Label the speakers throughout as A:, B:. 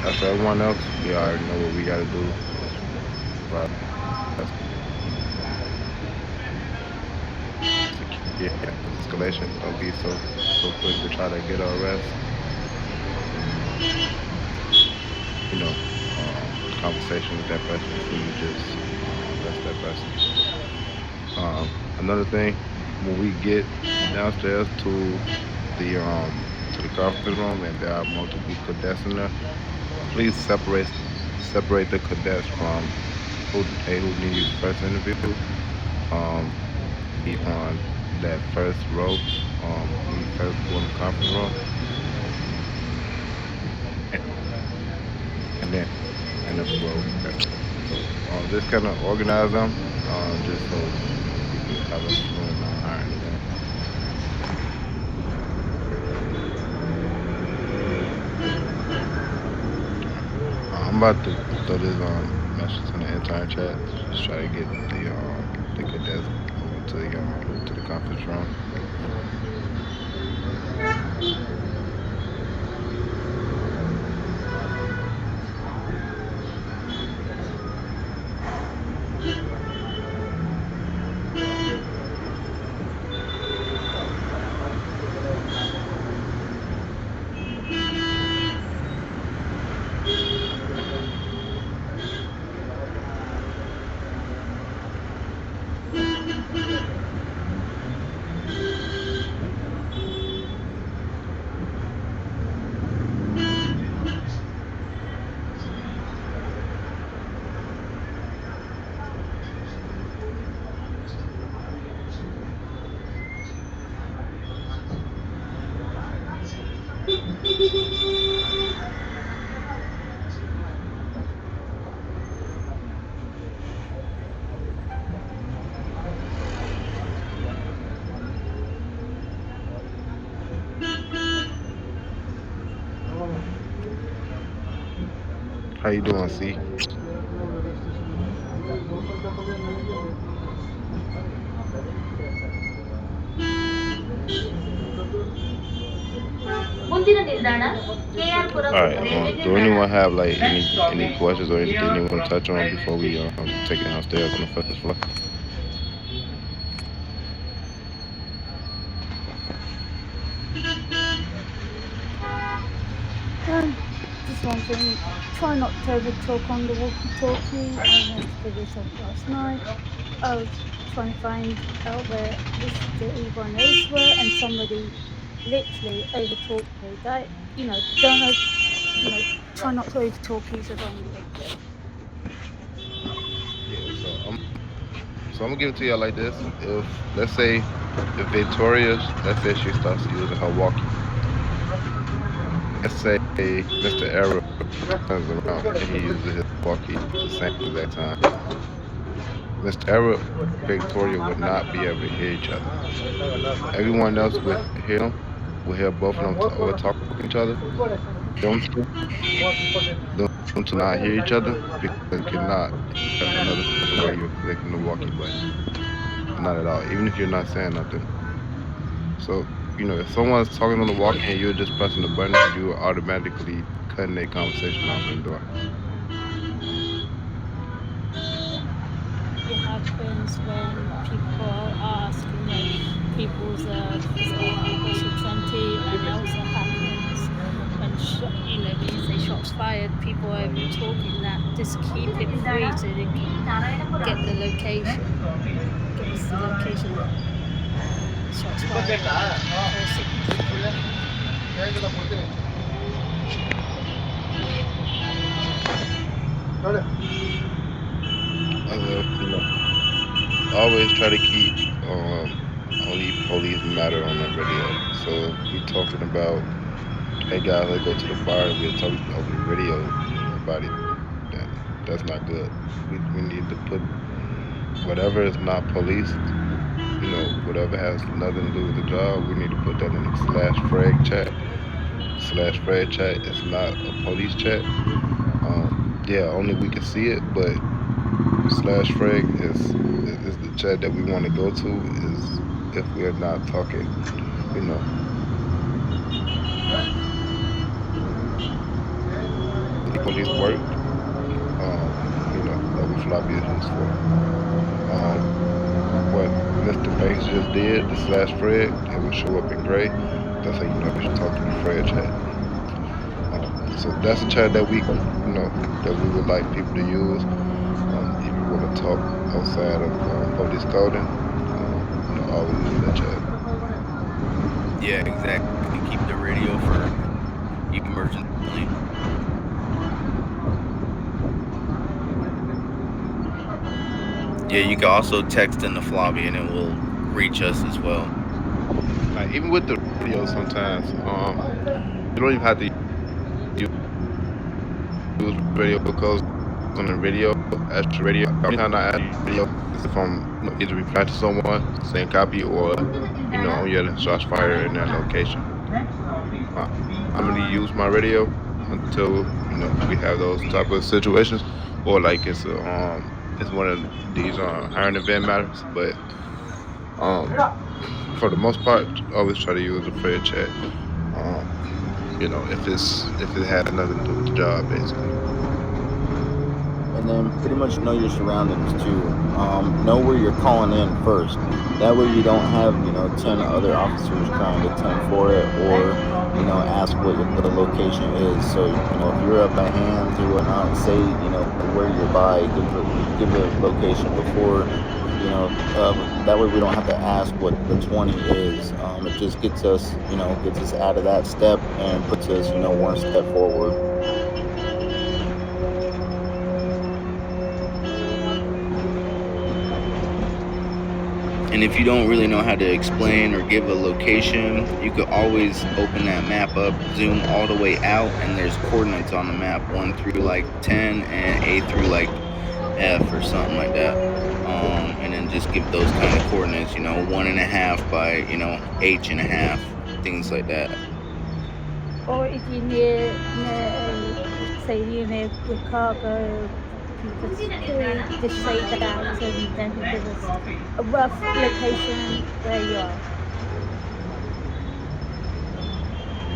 A: as for everyone else, we already know what we got to do. But secure escalation. Don't be so quick to try to get an arrest. You know, conversation with that person before you just arrest that person. Another thing, when we get downstairs to the conference room and there are multiple cadets in there, please separate the cadets from who needs first interview. Um, be on that first row when you first go in the conference room, and then in the row. So just kind of organize them, just so we can have a smooth iron. I'm about to throw this message in the intern chat. Just try to get the cadets over to the conference room. How you doing, C?
B: ಮುಂದಿನ ನಿಲ್ದಾಣ K R Puram
A: All right.
B: Railway
A: Do
B: ನಿಲ್ದಾಣ.
A: anyone have like any questions or anything they want to touch on before we take it downstairs on the first floor?
C: Just one thing, try not to over talk on the walkie-talkie. I went to figure this out last night. I was trying to find out where the E1As were, and somebody literally over-talked me. That, don't, try not to over-talk either on the big deal.
A: Yeah. So I'm gonna give it to y'all like this. If let's say if Victoria's, let's say she starts using her walkie. Let's say Mr. Arrow turns around and he uses his walkie at the same exact time. Mr. Arrow, Victoria would not be able to hear each other. Everyone else would hear them, would hear both of them over talking each other. Them two, them to not hear each other because you cannot hear another person while you're clicking the walkie button. Not at all, even if you're not saying nothing. So, if someone's talking on the walkie and you're just pressing the button, you are automatically cutting their conversation off the door.
C: It happens when people are asking people's physical 20, and it also happens when when you say shots fired, people are even talking that. Just keep it free so they can get the location. Give us the location. Shots fired.
A: Always try to keep only police matter on the radio. So if we're talking about, hey guys, let's go to the bar, we're talking over the radio about it. Then that's not good. We need to put whatever is not police, whatever has nothing to do with the job, we need to put that in the slash frag chat. Slash frag chat is not a police chat. Yeah, only we can see it, but slash frag is the chat that we want to go to is if we're not talking, you know, police work. That what floppy is used for. What Mr. Banks just did, the slash Fred, it will show up in gray. That's how you know you should talk to the Fred chat. So that's a chat that that we would like people to use. If you want to talk outside of police coding, always use that chat.
D: Yeah, exactly. Keep the radio for emergency. Yeah, you can also text in the floppy and it will reach us as well.
A: Like even with the radio, sometimes you don't even have to use radio codes on the radio. Extra radio. Anytime I add radio is if I'm either replying to someone, saying copy, or on your shots fired in that location. I'm gonna use my radio until we have those type of situations, or like it's one of these hiring event matters. But for the most part, always try to use the Fred chat. If it has nothing to do with the job, basically.
E: And then pretty much know your surroundings too. Know where you're calling in first. That way you don't have 10 other officers trying to 10-4 it, or ask what the location is. So if you're up by hands or whatnot, say where you're by, give the location before. That way we don't have to ask what the 20 is. It just gets us out of that step and puts us one step forward.
D: And if you don't really know how to explain or give a location, you could always open that map up, zoom all the way out, and there's coordinates on the map, 1 through like 10 and A through like F or something like that. And then just give those kind of coordinates, 1.5 by H.5, things like that.
C: Or if you're near say you're near Chicago, just say that, and then give us a rough location where you are.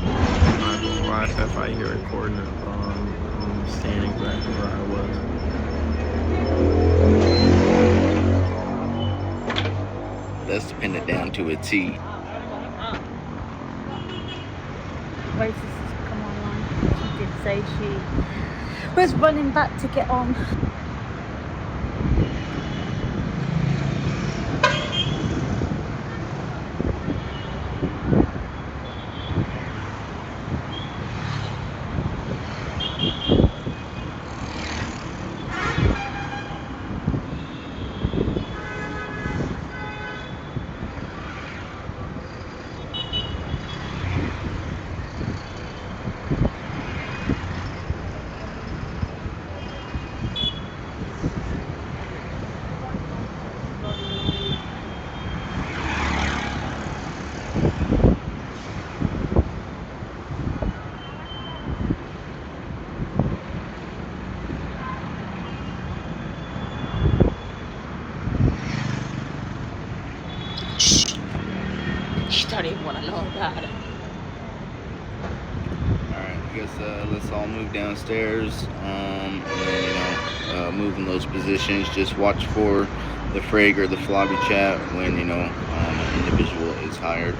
F: I'm not gonna lie, if I hear a coordinate wrong, I'm standing exactly where I was.
D: Let's pin it down to a T.
C: Racist has come online. She did say she was running back to get on.
G: You don't even want to know about it.
D: Alright, I guess let's all move downstairs, and then, move in those positions. Just watch for the frag or the floppy chat when, an individual is hired.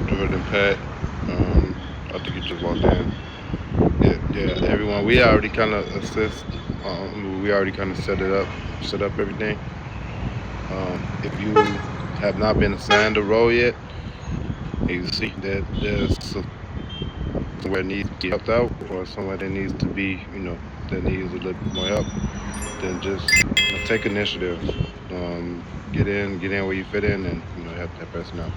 A: Jordan, Pat, I think you just walked in. Yeah, everyone, we already kind of assist. We already kind of set up everything. If you have not been assigned a role yet, you see that there's somewhere needs to be helped out, or somewhere that needs to be, that needs a little bit more help, then just take initiative. Get in where you fit in, and help that person out.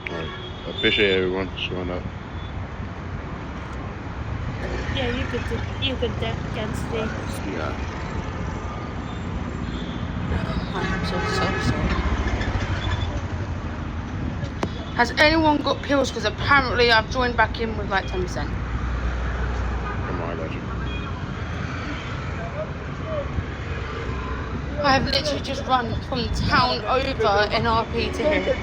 A: All right, I appreciate everyone showing up.
C: Yeah, you could against the.
G: Yeah. I'm so sorry. Has anyone got pills? Because apparently I've joined back in with like 10%.
A: Come on, I got you.
G: I've literally just run from town over NRP to here.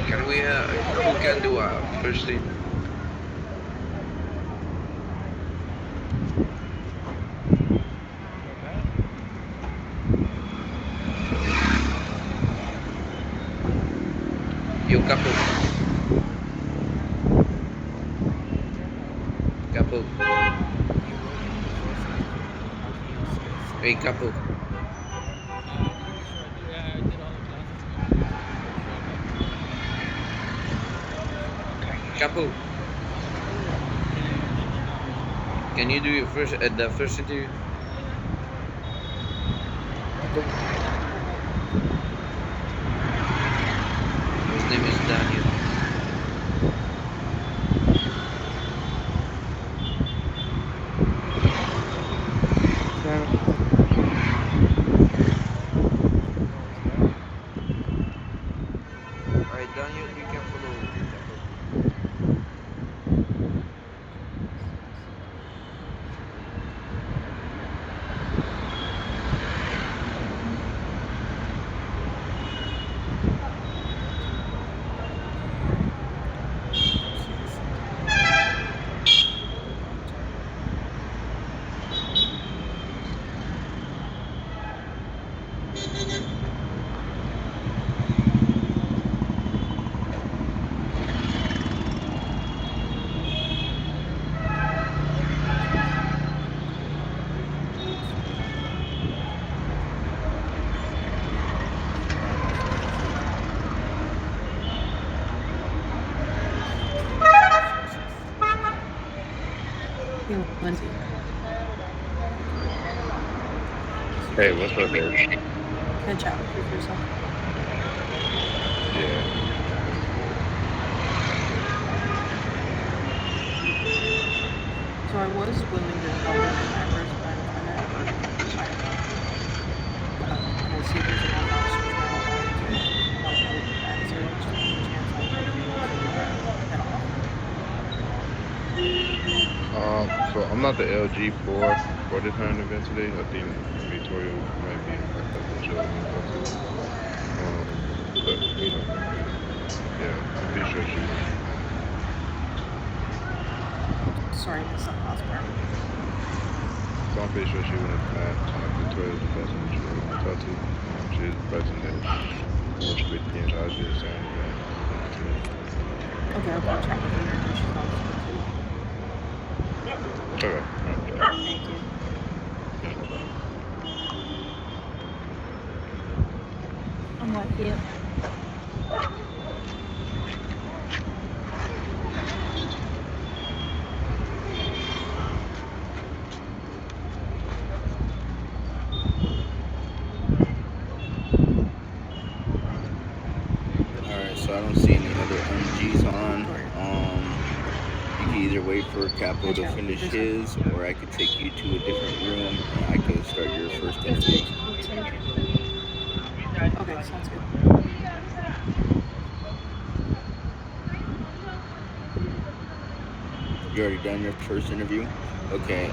H: Can we, who can do a first aid? Yo, Capo. Capo. Hey, Capo. Capo. Can you do your first the first interview? His name is Daniel. Alright, Daniel, you can follow.
A: Hey, what's up, Eric?
I: Can I chat with you for a second?
A: Yeah.
I: So I was willing to help with the members, but I'm kind of tired. And I see there's enough officers now to help out with that. Is there any chance I might be able to head off?
A: So I'm not the LG for this kind of event today. I think Victoria might be a show. But you know, yeah, I'm pretty sure she.
I: Sorry, I missed that last part.
A: So I'm pretty sure she would have Victoria was the person that you would talk to. She is the person that works with the entire same event.
I: Okay, I'll go chat with her and she's not too.
A: Okay.
I: Thank you.
C: I'm like, yeah.
D: Alright, so I don't see any other MGs on. You can either wait for Capo to finish his, or I could take you to a different room and I could start your first interview.
I: Okay, sounds good.
D: You already done your first interview? Okay,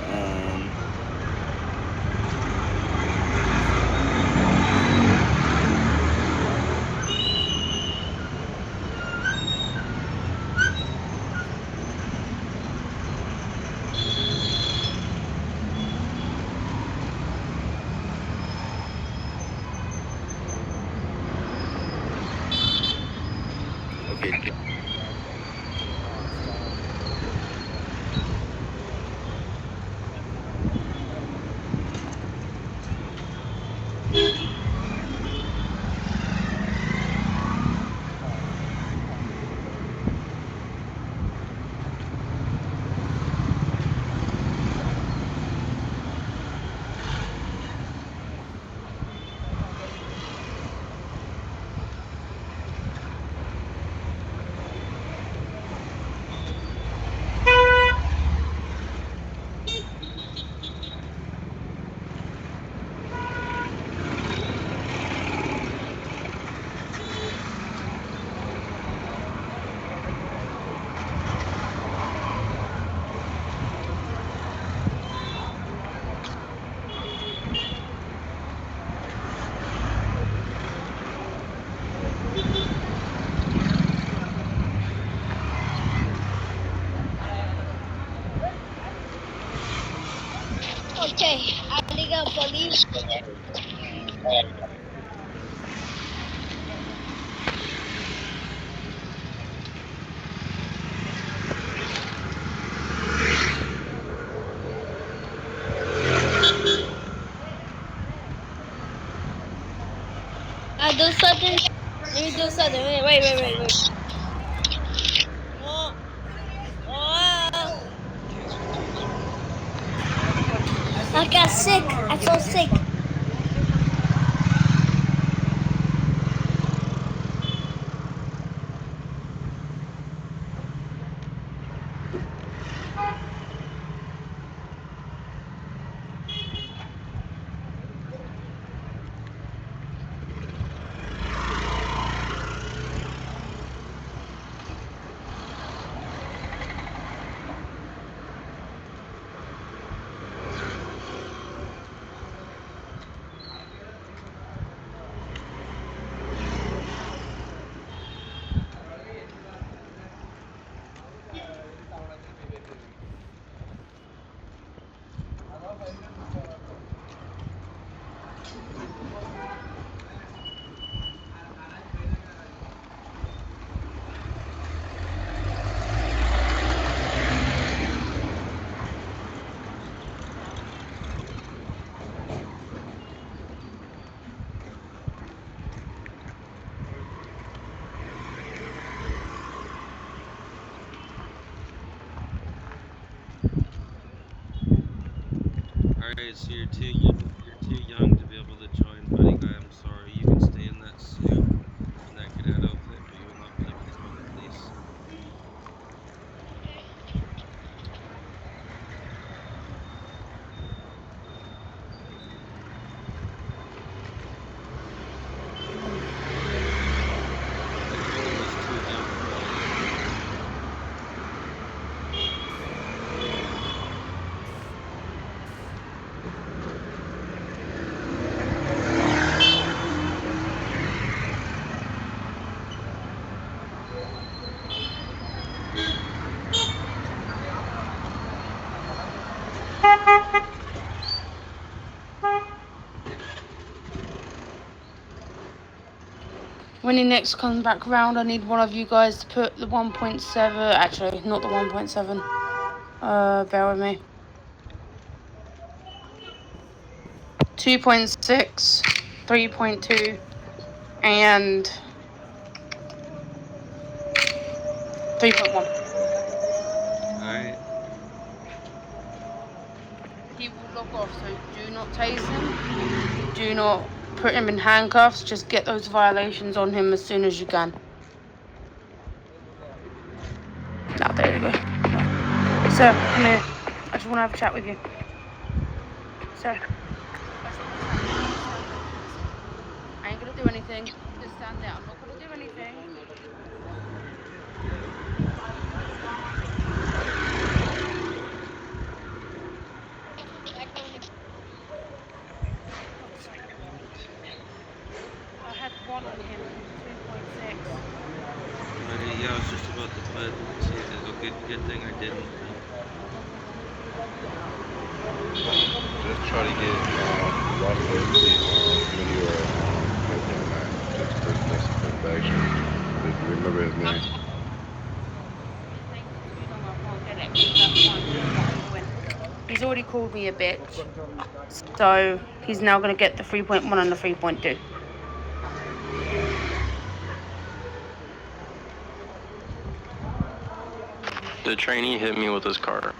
D: okay.
J: Okay, I think I'm police. I do something. Let me do something. Wait. Oh. I got sick. I feel sick.
K: Alright, so you're too young to be able to join, buddy guy. I'm sorry. You can stay in that suit and that cadet outfit, but you will not be able to join the police. Everyone is too young for that.
G: When he next comes back round, I need one of you guys to put the 1.7. Actually, not the 1.7. Bear with me. 2.6, 3.2, and 3.1.
K: Alright.
G: He will log off, so do not tase him. Do not put him in handcuffs. Just get those violations on him as soon as you can. Now, there you go. Sir, come here. I just want to have a chat with you. Sir. I ain't going to do anything. Just stand there. I'm not going to do anything. I had one on him, 2.6.
K: Buddy, yeah, I was just about to put. See, good thing I didn't.
A: Just try to get Ross Thursday video or anything on that. This person next to infection. If you remember his name.
G: He's already called me a bitch, so he's now going to get the 3.1 and the 3.2.
F: The trainee hit me with his car.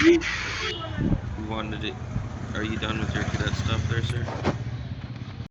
K: You wanted it. Are you done with your cadet stuff there, sir?